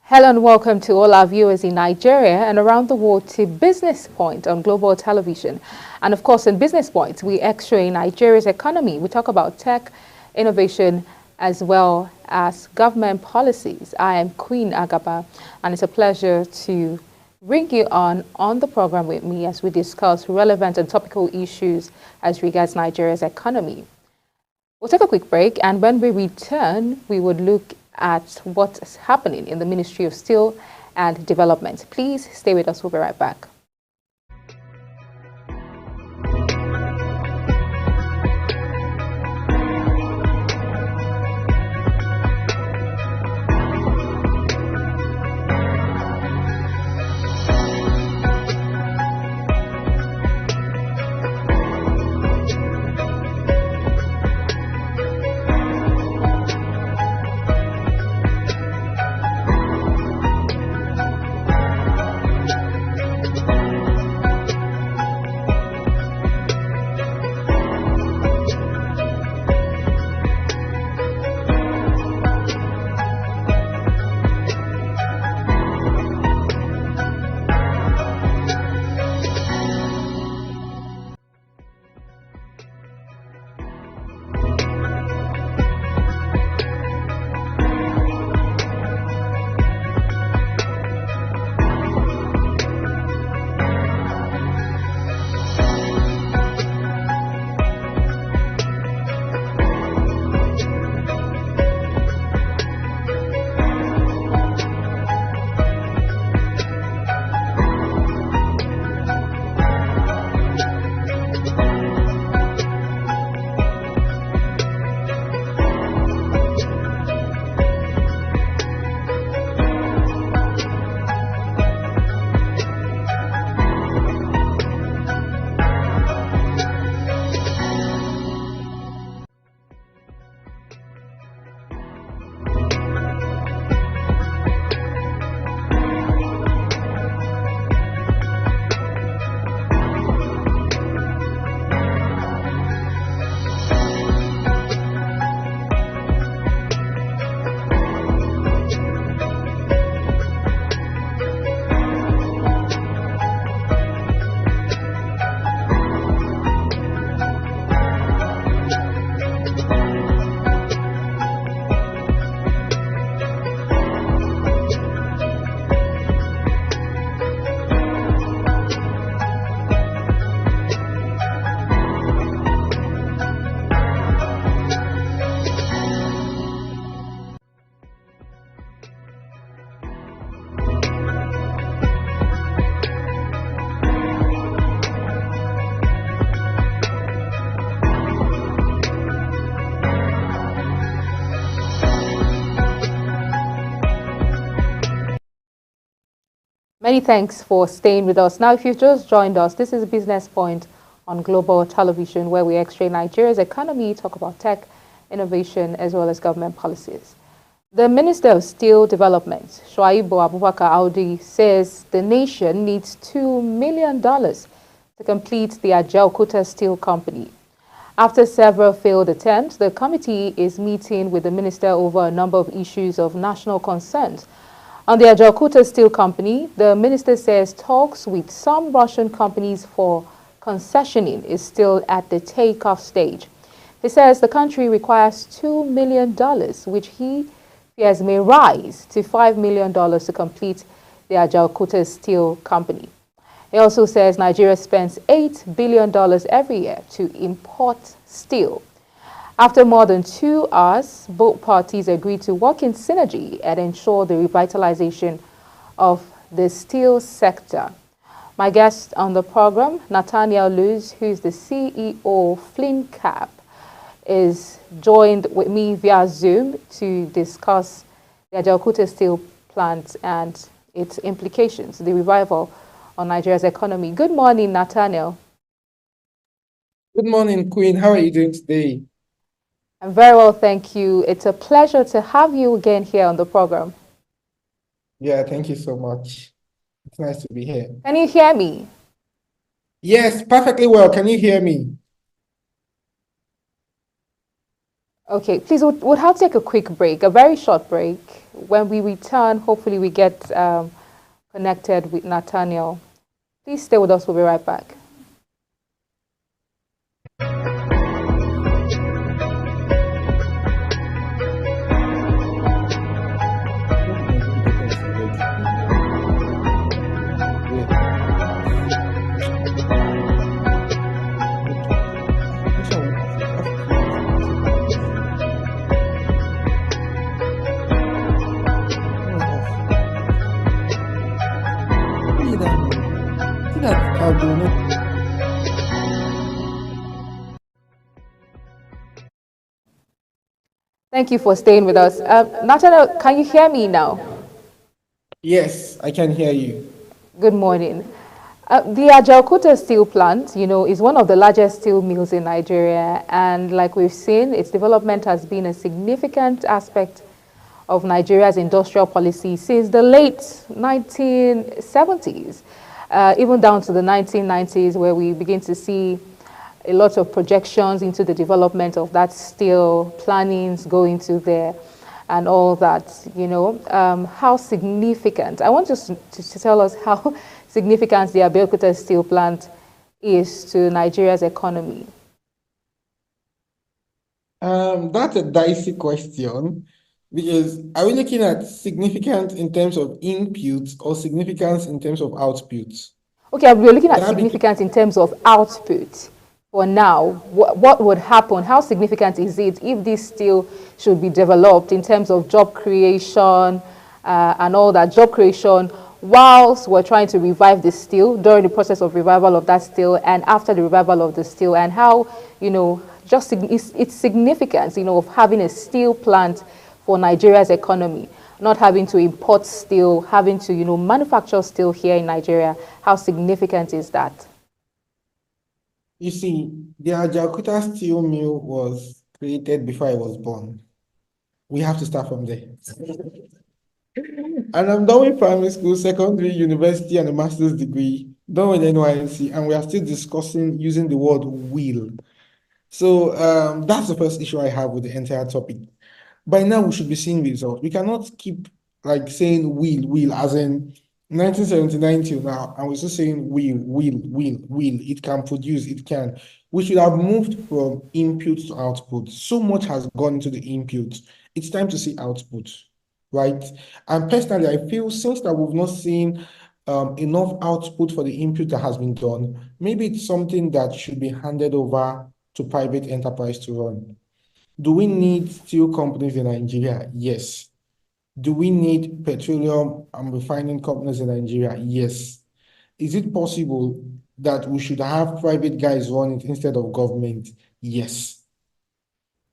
Hello and welcome to all our viewers in Nigeria and around the world to Business Point on global television. And of course, in Business Point, we x-ray Nigeria's economy. We talk about tech, innovation, as well as government policies. I am Queen Agaba, and it's a pleasure to bring you on the program with me as we discuss relevant and topical issues as regards Nigeria's economy. We'll take a quick break, and when we return, we would look at what's happening in the Ministry of Steel and Development. Please stay with us. We'll be right back. Many thanks for staying with us. Now, if you've just joined us, this is Business Point on global television, where we x-ray Nigeria's economy, talk about tech, innovation, as well as government policies. The Minister of Steel Development, Shuaibu Abubakar Audi, says the nation needs $2 million to complete the Ajaokuta Steel Company. After several failed attempts, the committee is meeting with the minister over a number of issues of national concern. On the Ajaokuta Steel Company, the minister says talks with some Russian companies for concessioning is still at the takeoff stage. He says the country requires $2 million, which he fears may rise to $5 million to complete the Ajaokuta Steel Company. He also says Nigeria spends $8 billion every year to import steel. After more than 2 hours, both parties agreed to work in synergy and ensure the revitalization of the steel sector. My guest on the program, Nathaniel Luz, who is the CEO of FlinCap, is joined with me via Zoom to discuss the Ajaokuta Steel Plant and its implications, the revival on Nigeria's economy. Good morning, Nathaniel. Good morning, Queen. How are you doing today? I'm very well, thank you. It's a pleasure to have you again here on the program. Yeah, thank you so much. It's nice to be here. Can you hear me? Yes, perfectly well. Can you hear me? Okay, please, we'll have to take a quick break, a very short break. When we return, hopefully we get connected with Nathaniel. Please stay with us. We'll be right back. Hope my new data is ready. Yeah. Okay. Which one will have to keep this connection like this? No, off. See that no. See that they will not. Thank you for staying with us. Nathaniel, can you hear me now? Yes, I can hear you. Good morning. The Ajaokuta Steel Plant, is one of the largest steel mills in Nigeria, and like we've seen, its development has been a significant aspect of Nigeria's industrial policy since the late 1970s, even down to the 1990s, where we begin to see a lot of projections into the development of that steel, plannings going to there and all that, how significant. I want you to tell us how significant the Ajaokuta Steel Plant is to Nigeria's economy. That's a dicey question because are we looking at significance in terms of inputs or significance in terms of outputs? Okay, we're looking at That became significance in terms of output. For now, what would happen? How significant is it if this steel should be developed in terms of job creation and all that job creation whilst we're trying to revive the steel during the process of revival of that steel and after the revival of the steel, and how, just its significance, of having a steel plant for Nigeria's economy, not having to import steel, having to, manufacture steel here in Nigeria. How significant is that? You see, the Ajaokuta steel mill was created before I was born. We have to start from there. And I'm done with primary school, secondary, university, and a master's degree, done with NYNC, and we are still discussing using the word will. So that's the first issue I have with the entire topic. By now, we should be seeing results. We cannot keep like saying will, as in 1979 till now, and we're still saying will. It can produce, it can. We should have moved from input to output. So much has gone into the input. It's time to see output, right? And personally, I feel since that we've not seen enough output for the input that has been done, maybe it's something that should be handed over to private enterprise to run. Do we need steel companies in Nigeria? Yes. Do we need petroleum and refining companies in Nigeria? Yes. Is it possible that we should have private guys run it instead of government? Yes.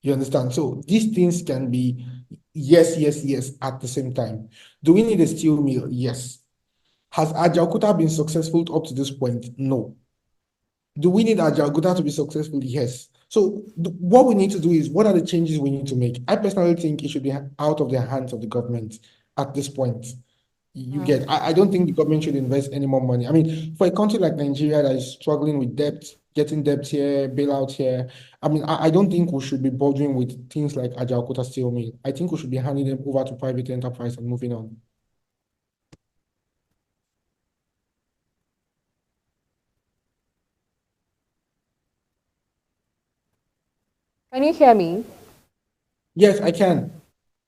You understand? So these things can be yes at the same time. Do we need a steel mill? Yes. Has Ajaokuta been successful up to this point? No. Do we need Ajaokuta to be successful? Yes. So what we need to do is, what are the changes we need to make? I personally think it should be out of the hands of the government at this point. You get, I don't think the government should invest any more money. I mean, for a country like Nigeria that is struggling with debt, getting debt here, bailout here, I mean, I don't think we should be bothering with things like Ajaokuta Steel Mill. I think we should be handing them over to private enterprise and moving on. Can you hear me? Yes, I can.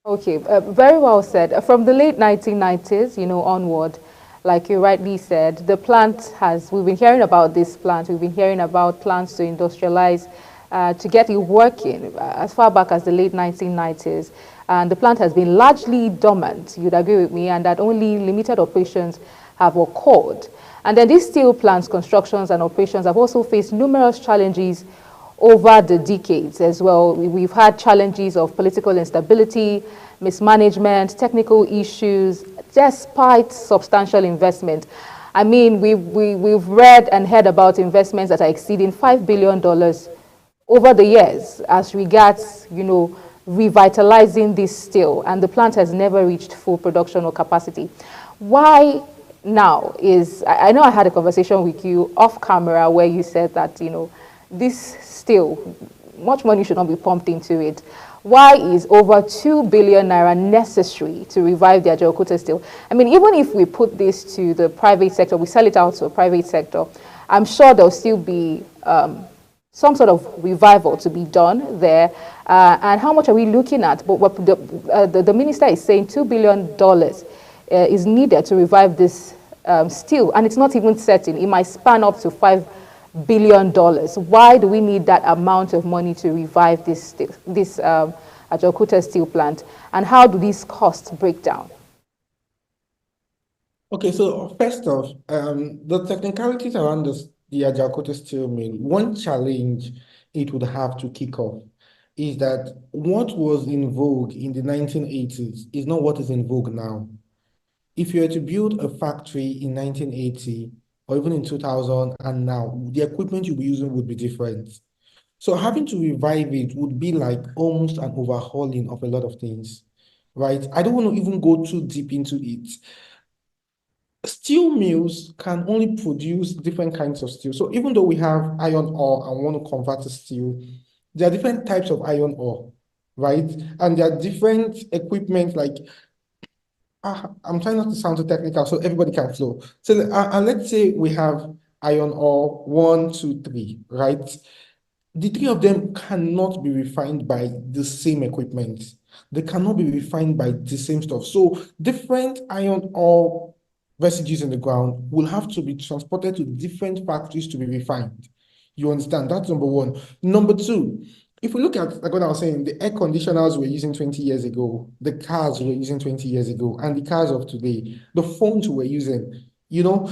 Okay, very well said. From the late 1990s, onward, like you rightly said, we've been hearing about this plant, we've been hearing about plans to industrialize, to get it working as far back as the late 1990s. And the plant has been largely dormant, you'd agree with me, and that only limited operations have occurred. And then these steel plants, constructions and operations have also faced numerous challenges over the decades as well. We've had challenges of political instability, mismanagement, technical issues, despite substantial investment. I mean, we've read and heard about investments that are exceeding $5 billion over the years as regards, revitalizing this steel, and the plant has never reached full production or capacity. Why now is, I know I had a conversation with you off camera where you said that, this steel, much money should not be pumped into it. Why is over 2 billion naira necessary to revive the Ajaokuta Steel? I mean, even if we put this to the private sector, we sell it out to the private sector, I'm sure there'll still be some sort of revival to be done there. And how much are we looking at? But what the minister is saying $2 billion is needed to revive this steel, and it's not even certain. It might span up to $5 billion. Why do we need that amount of money to revive this Ajaokuta Steel Plant? And how do these costs break down? Okay, so first off, the technicalities around the Ajaokuta steel mill, one challenge it would have to kick off is that what was in vogue in the 1980s is not what is in vogue now. If you were to build a factory in 1980 or even in 2000 and now, the equipment you'll be using would be different. So having to revive it would be like almost an overhauling of a lot of things, right? I don't want to even go too deep into it. Steel mills can only produce different kinds of steel. So even though we have iron ore and want to convert to steel, there are different types of iron ore, right? And there are different equipment like I'm trying not to sound too technical so everybody can flow. So let's say we have iron ore one, two, three, right? The three of them cannot be refined by the same equipment. They cannot be refined by the same stuff. So different iron ore residues in the ground will have to be transported to different factories to be refined. You understand? That's number one. Number two, if we look at, like what I was saying, the air conditioners we're using 20 years ago, the cars we're using 20 years ago, and the cars of today, the phones we're using,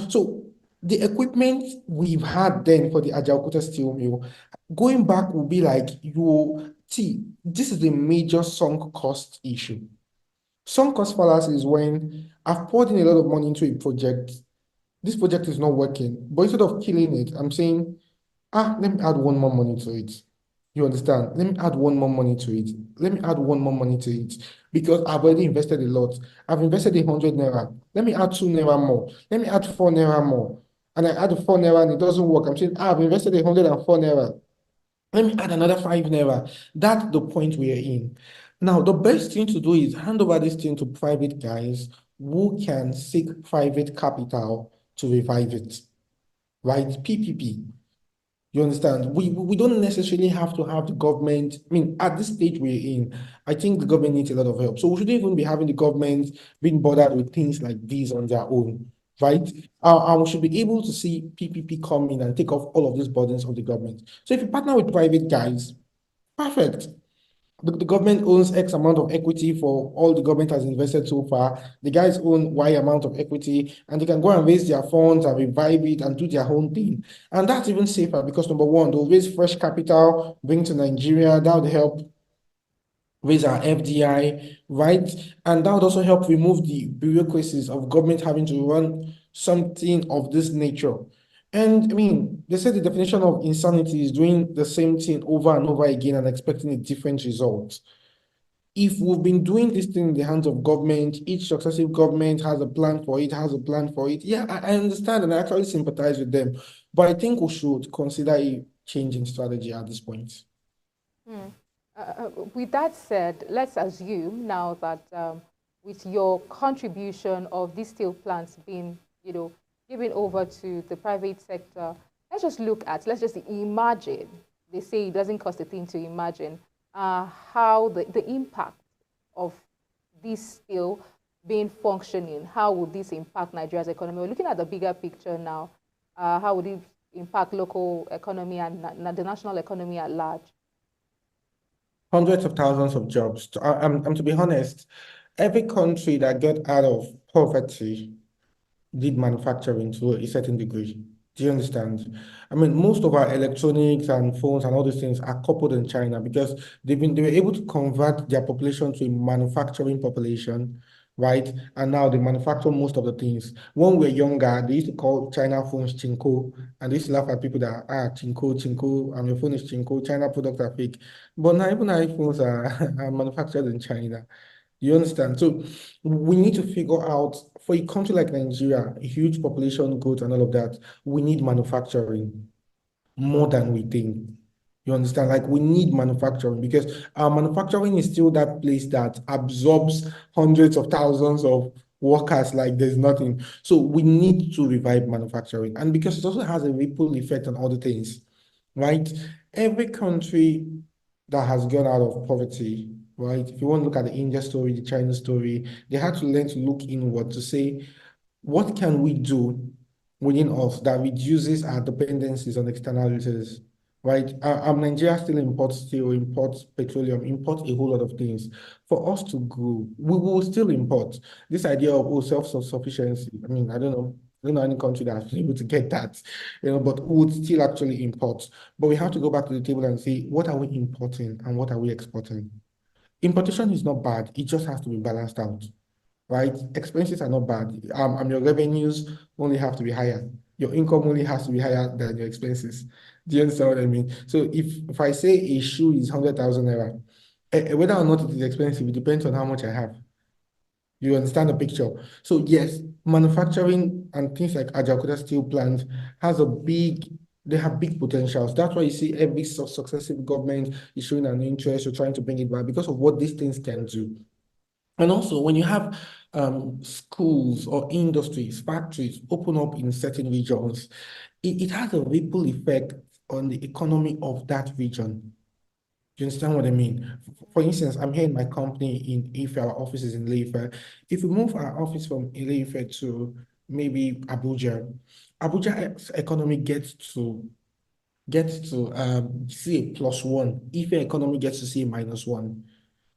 so the equipment we've had then for the Ajaokuta steel mill, going back will be like, you see, this is a major sunk cost issue. Sunk cost fallacy is when I've poured in a lot of money into a project. This project is not working, but instead of killing it, I'm saying, let me add one more money to it. You understand? Let me add one more money to it. Let me add one more money to it because I've already invested a lot. I've invested 100 naira. Let me add 2 naira more. Let me add 4 naira more. And I add the 4 naira and it doesn't work. I'm saying, I've invested 104 naira. Let me add another 5 naira. That's the point we are in. Now, the best thing to do is hand over this thing to private guys who can seek private capital to revive it, right? PPP. You understand? We don't necessarily have to have the government. I mean, at this stage we're in, I think the government needs a lot of help. So we shouldn't even be having the government being bothered with things like these on their own, right? And we should be able to see PPP come in and take off all of these burdens of the government. So if you partner with private guys, perfect. The government owns X amount of equity for all the government has invested so far. The guys own Y amount of equity, and they can go and raise their funds and revive it and do their own thing. And that's even safer because number one, they'll raise fresh capital, bring to Nigeria. That would help raise our FDI, right? And that would also help remove the bureaucracies of government having to run something of this nature. And I mean, they say the definition of insanity is doing the same thing over and over again and expecting a different result. If we've been doing this thing in the hands of government, each successive government has a plan for it, has a plan for it. Yeah, I understand and I actually sympathize with them. But I think we should consider a change in strategy at this point. Hmm. With that said, let's assume now that with your contribution of these steel plants being, given over to the private sector, let's just imagine, they say it doesn't cost a thing to imagine how the impact of this steel being functioning, how would this impact Nigeria's economy? We're looking at the bigger picture now. How would it impact local economy and the national economy at large? Hundreds of thousands of jobs. To be honest, every country that got out of poverty did manufacturing to a certain degree. Do you understand? I mean, most of our electronics and phones and all these things are coupled in China because they were able to convert their population to a manufacturing population, right? And now they manufacture most of the things. When we were younger, they used to call China phones chinko, and they used to laugh at people that chinko, chinko, and your phone is chinko, China products are fake. But now even iPhones are, are manufactured in China. You understand? So we need to figure out for a country like Nigeria, a huge population growth and all of that, we need manufacturing more than we think. You understand? Like we need manufacturing because our manufacturing is still that place that absorbs hundreds of thousands of workers like there's nothing. So we need to revive manufacturing. And because it also has a ripple effect on other things, right? Every country that has gone out of poverty, right? If you want to look at the India story, the China story, they had to learn to look inward to say, what can we do within us that reduces our dependencies on externalities, right? Nigeria still imports steel, imports petroleum, imports a whole lot of things. For us to grow, we will still import. This idea of self-sufficiency, I mean, I don't know any country that has been able to get that, but we would still actually import. But we have to go back to the table and say, what are we importing and what are we exporting? Importation is not bad, it just has to be balanced out, right? Expenses are not bad. And your revenues only have to be higher. Your income only has to be higher than your expenses. Do you understand what I mean? So if I say a shoe is 100,000 naira, whether or not it is expensive, it depends on how much I have. You understand the picture? So yes, manufacturing and things like Ajaokuta Steel Plant has a big, they have big potentials. That's why you see every successive government is showing an interest or trying to bring it back because of what these things can do. And also, when you have schools or industries, factories open up in certain regions, it has a ripple effect on the economy of that region. Do you understand what I mean? For instance, I'm here in my company in Ife, our office is in Ife. If we move our office from Ife to maybe Abuja, Abuja's economy gets to see a plus one. Ife economy gets to see a minus one,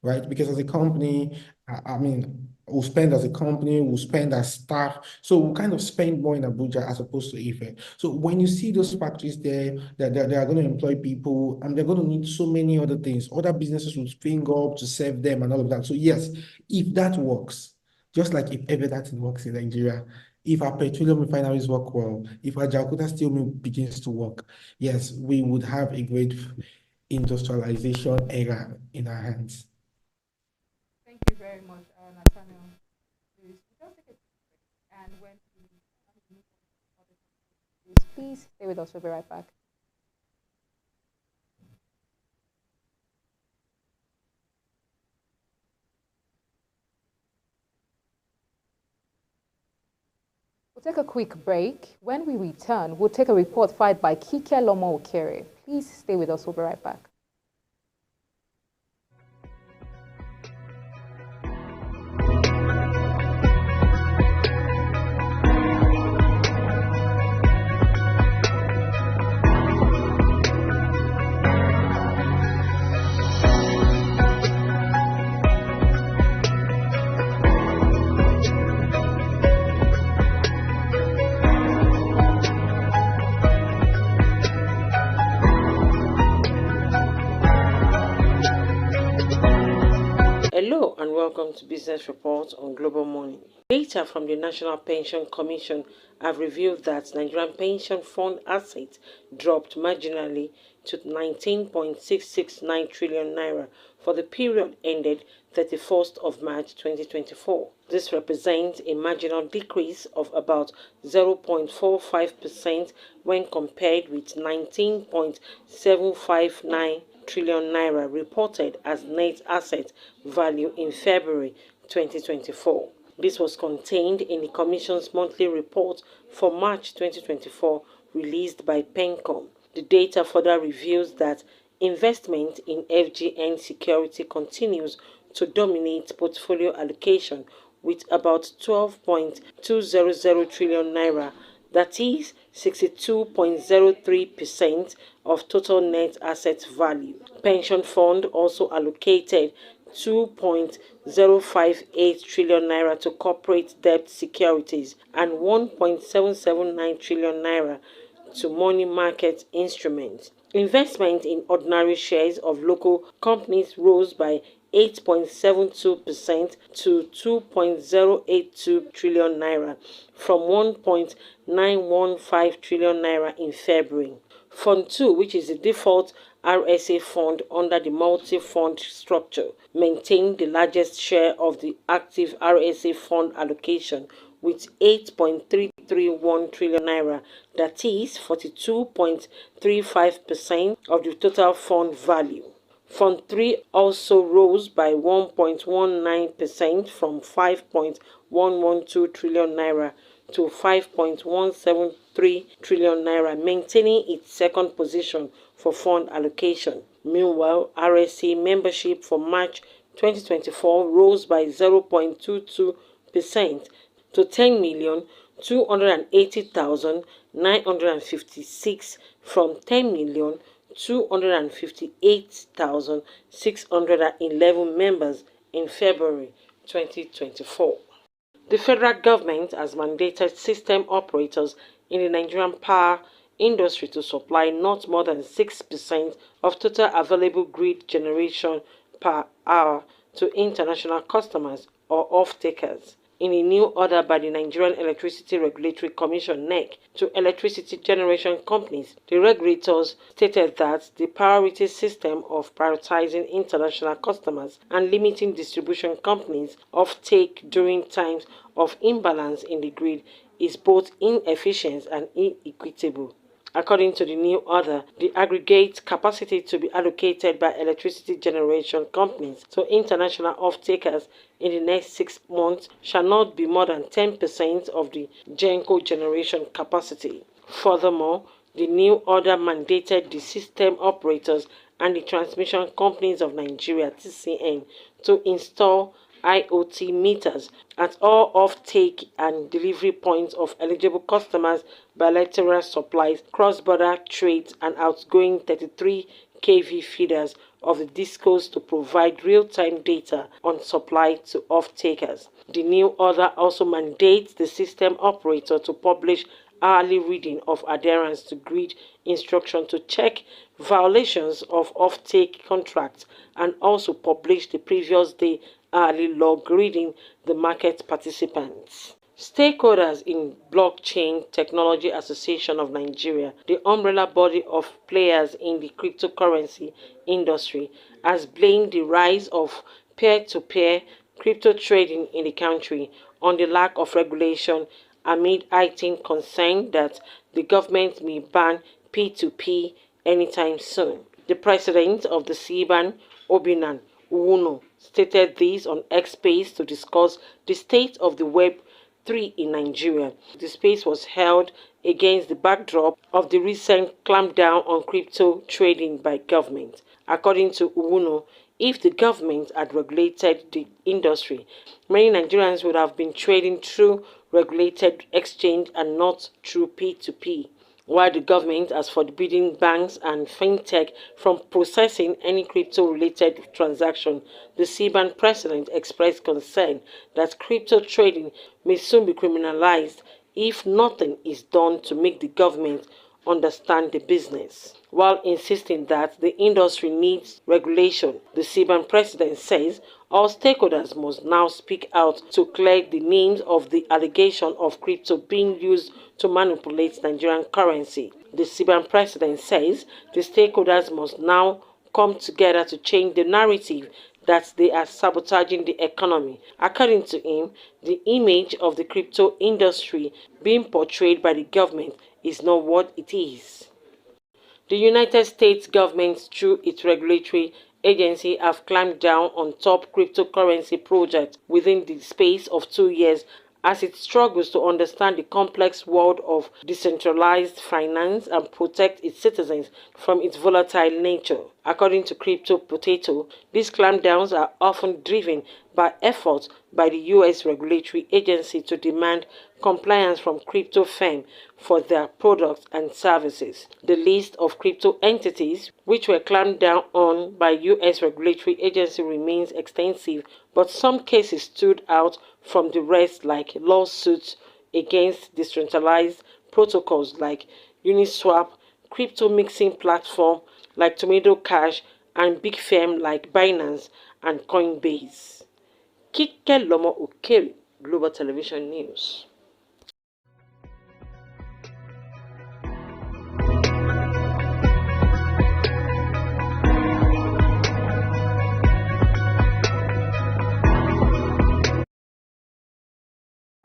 right? Because as a company, I mean, we'll spend as a company, we'll spend as staff. So we'll kind of spend more in Abuja as opposed to Ife. So when you see those factories there, they are going to employ people and they're going to need so many other things. Other businesses will spring up to serve them and all of that. So yes, if that works, just like if ever that works in Nigeria, if our petroleum refineries work well, if our Jakarta steel mill begins to work, yes, we would have a great industrialization era in our hands. Thank you very much, Nathaniel. Please, we just take a quick break, and when we move on to other topics, please stay with us. We'll be right back. We'll take a quick break. When we return, we'll take a report filed by Kike Lomo Okere. Please stay with us. We'll be right back. Hello and welcome to Business Report on Global Money. Data from the National Pension Commission have revealed that Nigerian pension fund assets dropped marginally to 19.669 trillion naira for the period ended 31st of March 2024. This represents a marginal decrease of about 0.45% when compared with 19.759 trillion naira reported as net asset value in February 2024. This was contained in the Commission's monthly report for March 2024 released by PENCOM. The data further reveals that investment in FGN security continues to dominate portfolio allocation with about 12.200 trillion naira, that is 62.03% of total net asset value. Pension fund also allocated 2.058 trillion naira to corporate debt securities and 1.779 trillion naira to money market instruments. Investment in ordinary shares of local companies rose by 8.72% to 2.082 trillion naira from 1.915 trillion naira in February. Fund 2, which is the default RSA fund under the multi-fund structure, maintained the largest share of the active RSA fund allocation with 8.331 trillion naira, that is 42.35% of the total fund value. Fund 3 also rose by 1.19% from 5.112 trillion naira to 5.173 trillion naira, maintaining its second position for fund allocation. Meanwhile, RSC membership for March 2024 rose by 0.22% to 10,280,956 from 10,258,611 members in February 2024. The federal government has mandated system operators in the Nigerian power industry to supply not more than 6% of total available grid generation per hour to international customers or off-takers. In a new order by the Nigerian Electricity Regulatory Commission (NEC) to electricity generation companies, the regulators stated that the priority system of prioritizing international customers and limiting distribution companies' off-take during times of imbalance in the grid is both inefficient and inequitable. According to the new order, the aggregate capacity to be allocated by electricity generation companies to international off-takers in the next 6 months shall not be more than 10% of the GENCO generation capacity. Furthermore, the new order mandated the system operators and the transmission companies of Nigeria (TCN) to install IoT meters at all off-take and delivery points of eligible customers' bilateral supplies, cross-border trades, and outgoing 33 kV feeders of the discos to provide real-time data on supply to off-takers. The new order also mandates the system operator to publish hourly reading of adherence to grid instruction to check violations of off-take contracts and also publish the previous day hourly log reading the market participants. Stakeholders in Blockchain Technology Association of Nigeria, the umbrella body of players in the cryptocurrency industry, has blamed the rise of peer-to-peer crypto trading in the country on the lack of regulation amid heightened concern that the government may ban P2P anytime soon. The president of the CBAN, Obinan Uwuno, stated this on X Space to discuss the state of the Web3 in Nigeria. The space was held against the backdrop of the recent clampdown on crypto trading by government. According to Uwuno, if the government had regulated the industry, many Nigerians would have been trading through regulated exchange and not through P2P. While the government has forbidden banks and fintech from processing any crypto-related transaction, the CBAN president expressed concern that crypto trading may soon be criminalized if nothing is done to make the government understand the business. While insisting that the industry needs regulation, the CBAN president says all stakeholders must now speak out to clear the names of the allegation of crypto being used to manipulate Nigerian currency. The CBAN president says the stakeholders must now come together to change the narrative that they are sabotaging the economy. According to him, the image of the crypto industry being portrayed by the government is not what it is. The United States government, through its regulatory agency, have clamped down on top cryptocurrency projects within the space of 2 years as it struggles to understand the complex world of decentralized finance and protect its citizens from its volatile nature. According to Crypto Potato, these clampdowns are often driven by efforts by the U.S. regulatory agency to demand compliance from crypto firms for their products and services. The list of crypto entities which were clamped down on by U.S. regulatory agency remains extensive, but some cases stood out from the rest, like lawsuits against decentralized protocols like Uniswap, crypto mixing platform like Tomato Cash, and big firms like Binance and Coinbase. Kike Lomo Okeri, Global Television News.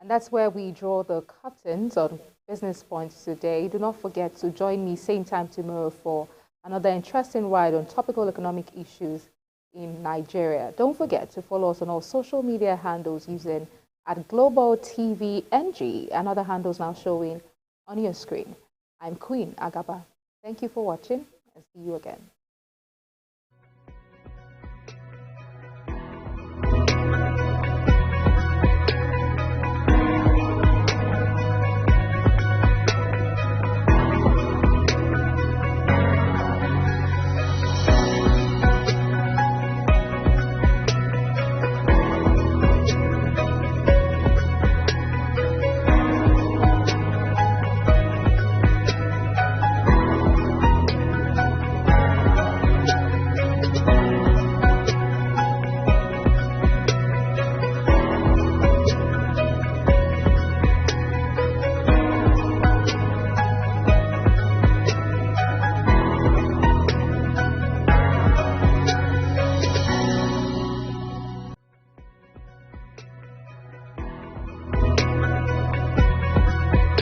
And that's where we draw the curtains on Business Points today. Do not forget to join me same time tomorrow for another interesting ride on topical economic issues in Nigeria. Don't forget to follow us on all social media handles using at Global TV NG and other handles now showing on your screen. I'm Queen Agaba. Thank you for watching and see you again.